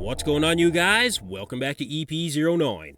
What's going on, you guys? Welcome back to EP09.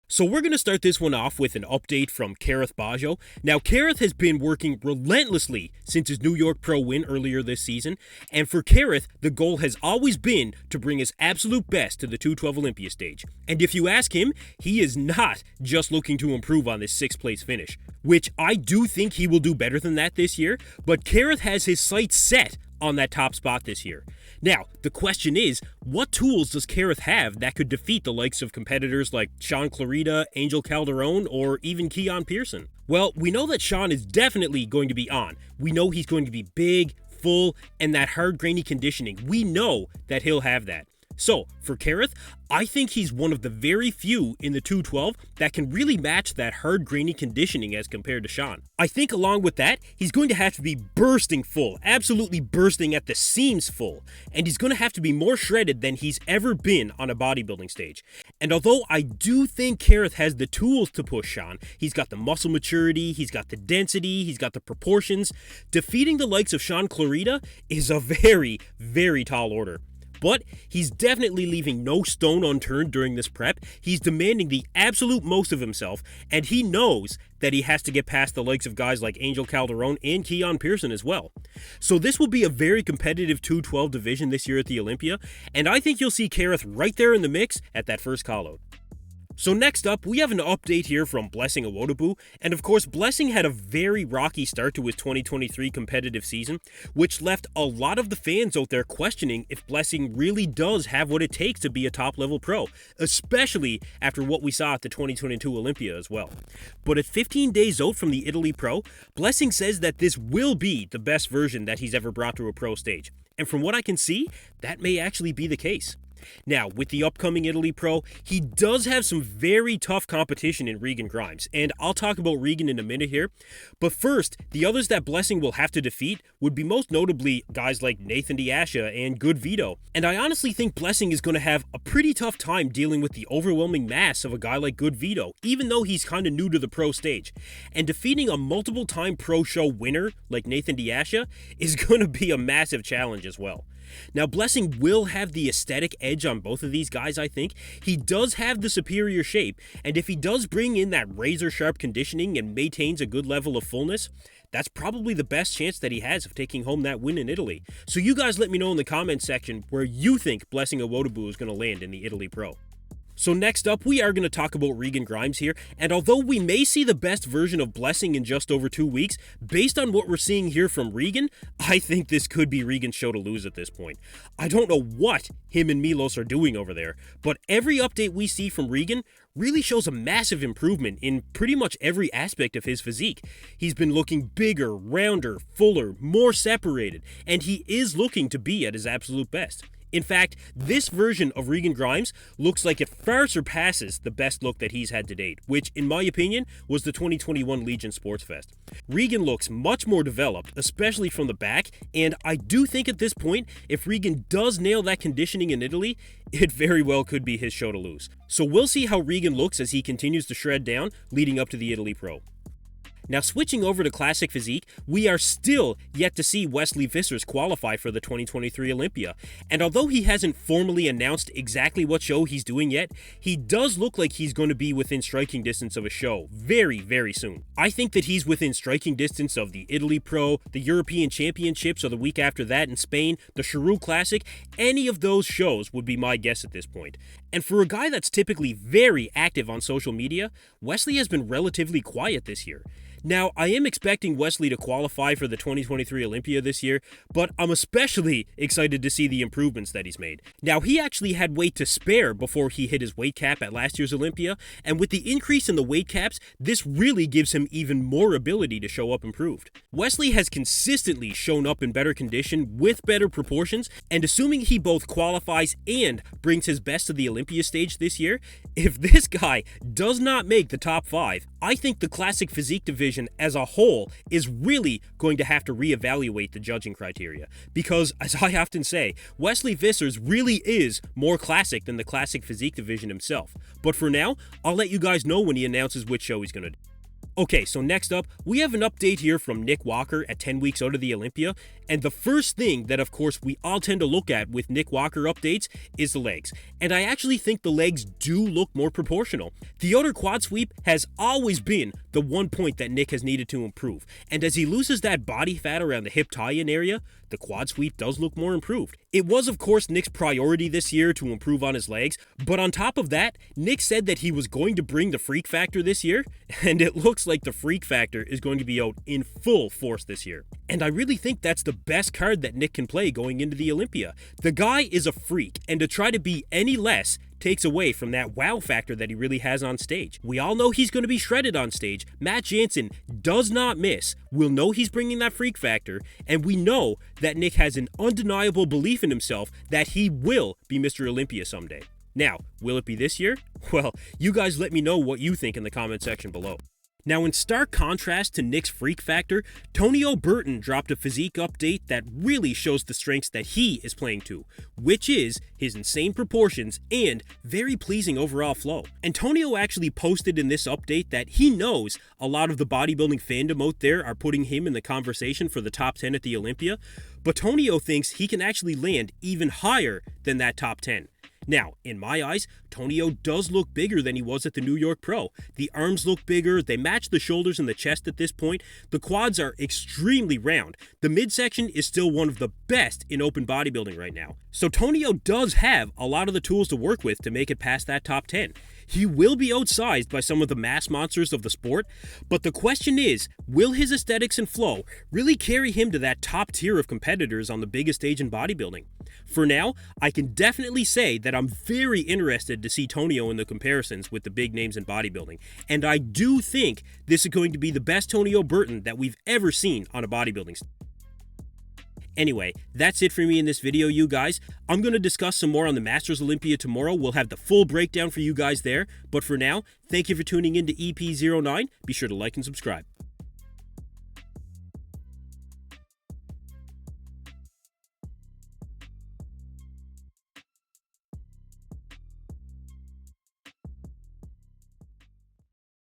So we're going to start this one off with an update from Karith Baggio. Now, Karith has been working relentlessly since his New York Pro win earlier this season, and for Karith, the goal has always been to bring his absolute best to the 212 Olympia stage. And if you ask him, he is not just looking to improve on this 6th place finish, which I do think he will do better than that this year, but Karith has his sights set on that top spot this year. Now, the question is, what tools does Karith have that could defeat the likes of competitors like Shaun Clarida, Angel Calderon, or even Keon Pearson? Well, we know that Shaun is definitely going to be on. We know he's going to be big, full, and that hard grainy conditioning. We know that he'll have that. So, for Karith, I think he's one of the very few in the 212 that can really match that hard grainy conditioning as compared to Shaun. I think along with that, he's going to have to be bursting full, absolutely bursting at the seams full, and he's going to have to be more shredded than he's ever been on a bodybuilding stage. And although I do think Karith has the tools to push Shaun, he's got the muscle maturity, he's got the density, he's got the proportions, defeating the likes of Shaun Clarida is a very, very tall order. But he's definitely leaving no stone unturned during this prep. He's demanding the absolute most of himself, and he knows that he has to get past the likes of guys like Angel Calderon and Keon Pearson as well. So this will be a very competitive 212 division this year at the Olympia, and I think you'll see Karith right there in the mix at that first call-out. So next up, we have an update here from Blessing Iwodebu, and of course Blessing had a very rocky start to his 2023 competitive season, which left a lot of the fans out there questioning if Blessing really does have what it takes to be a top-level pro, especially after what we saw at the 2022 Olympia as well. But at 15 days out from the Italy Pro, Blessing says that this will be the best version that he's ever brought to a pro stage, and from what I can see, that may actually be the case. Now, with the upcoming Italy Pro, he does have some very tough competition in Regan Grimes, and I'll talk about Regan in a minute here. But first, the others that Blessing will have to defeat would be most notably guys like Nathan D'Asha and Good Vito. And I honestly think Blessing is going to have a pretty tough time dealing with the overwhelming mass of a guy like Good Vito, even though he's kind of new to the pro stage. And defeating a multiple-time pro show winner like Nathan D'Asha is going to be a massive challenge as well. Now, Blessing will have the aesthetic edge on both of these guys, I think. He does have the superior shape, and if he does bring in that razor-sharp conditioning and maintains a good level of fullness, that's probably the best chance that he has of taking home that win in Italy. So you guys let me know in the comments section where you think Blessing Iwodebu is going to land in the Italy Pro. So next up, we are going to talk about Regan Grimes here, and although we may see the best version of Blessing in just over 2 weeks, based on what we're seeing here from Regan, I think this could be Regan's show to lose at this point. I don't know what him and Milos are doing over there, but every update we see from Regan really shows a massive improvement in pretty much every aspect of his physique. He's been looking bigger, rounder, fuller, more separated, and he is looking to be at his absolute best. In fact, this version of Regan Grimes looks like it far surpasses the best look that he's had to date, which, in my opinion, was the 2021 Legion Sports Fest. Regan looks much more developed, especially from the back, and I do think at this point, if Regan does nail that conditioning in Italy, it very well could be his show to lose. So we'll see how Regan looks as he continues to shred down leading up to the Italy Pro. Now, switching over to Classic Physique, we are still yet to see Wesley Vissers qualify for the 2023 Olympia, and although he hasn't formally announced exactly what show he's doing yet, he does look like he's going to be within striking distance of a show very, very soon. I think that he's within striking distance of the Italy Pro, the European Championships, or the week after that in Spain, the Chiru Classic. Any of those shows would be my guess at this point. And for a guy that's typically very active on social media, Wesley has been relatively quiet this year. Now, I am expecting Wesley to qualify for the 2023 Olympia this year, but I'm especially excited to see the improvements that he's made. Now, he actually had weight to spare before he hit his weight cap at last year's Olympia, and with the increase in the weight caps, this really gives him even more ability to show up improved. Wesley has consistently shown up in better condition with better proportions, and assuming he both qualifies and brings his best to the Olympia stage this year, if this guy does not make the top 5, I think the Classic Physique division as a whole is really going to have to reevaluate the judging criteria, because as I often say, Wesley Vissers really is more classic than the Classic Physique division himself. But for now, I'll let you guys know when he announces which show he's going to do. Okay, so next up, we have an update here from Nick Walker at 10 weeks out of the Olympia, and the first thing that of course we all tend to look at with Nick Walker updates is the legs, and I actually think the legs do look more proportional. The outer quad sweep has always been the one point that Nick has needed to improve, and as he loses that body fat around the hip tie-in area, the quad sweep does look more improved. It was of course Nick's priority this year to improve on his legs, but on top of that, Nick said that he was going to bring the freak factor this year, and it looks like the freak factor is going to be out in full force this year. And I really think that's the best card that Nick can play going into the Olympia. The guy is a freak, and to try to be any less takes away from that wow factor that he really has on stage. We all know he's going to be shredded on stage. Matt Jansen does not miss. We'll know he's bringing that freak factor, and we know that Nick has an undeniable belief in himself that he will be Mr. Olympia someday. Now, will it be this year? Well, you guys let me know what you think in the comment section below. Now, in stark contrast to Nick's freak factor, Tonio Burton dropped a physique update that really shows the strengths that he is playing to, which is his insane proportions and very pleasing overall flow. Antonio actually posted in this update that he knows a lot of the bodybuilding fandom out there are putting him in the conversation for the top 10 at the Olympia, but Tonio thinks he can actually land even higher than that top 10. Now, in my eyes, Tonio does look bigger than he was at the New York Pro. The arms look bigger, they match the shoulders and the chest at this point, the quads are extremely round, the midsection is still one of the best in open bodybuilding right now. So Tonio does have a lot of the tools to work with to make it past that top 10. He will be outsized by some of the mass monsters of the sport, but the question is, will his aesthetics and flow really carry him to that top tier of competitors on the biggest stage in bodybuilding? For now, I can definitely say that I'm very interested to see Tonio in the comparisons with the big names in bodybuilding, and I do think this is going to be the best Tonio Burton that we've ever seen on a bodybuilding stage. Anyway, that's it for me in this video, you guys. I'm going to discuss some more on the Masters Olympia tomorrow. We'll have the full breakdown for you guys there. But for now, thank you for tuning in to EP09. Be sure to like and subscribe.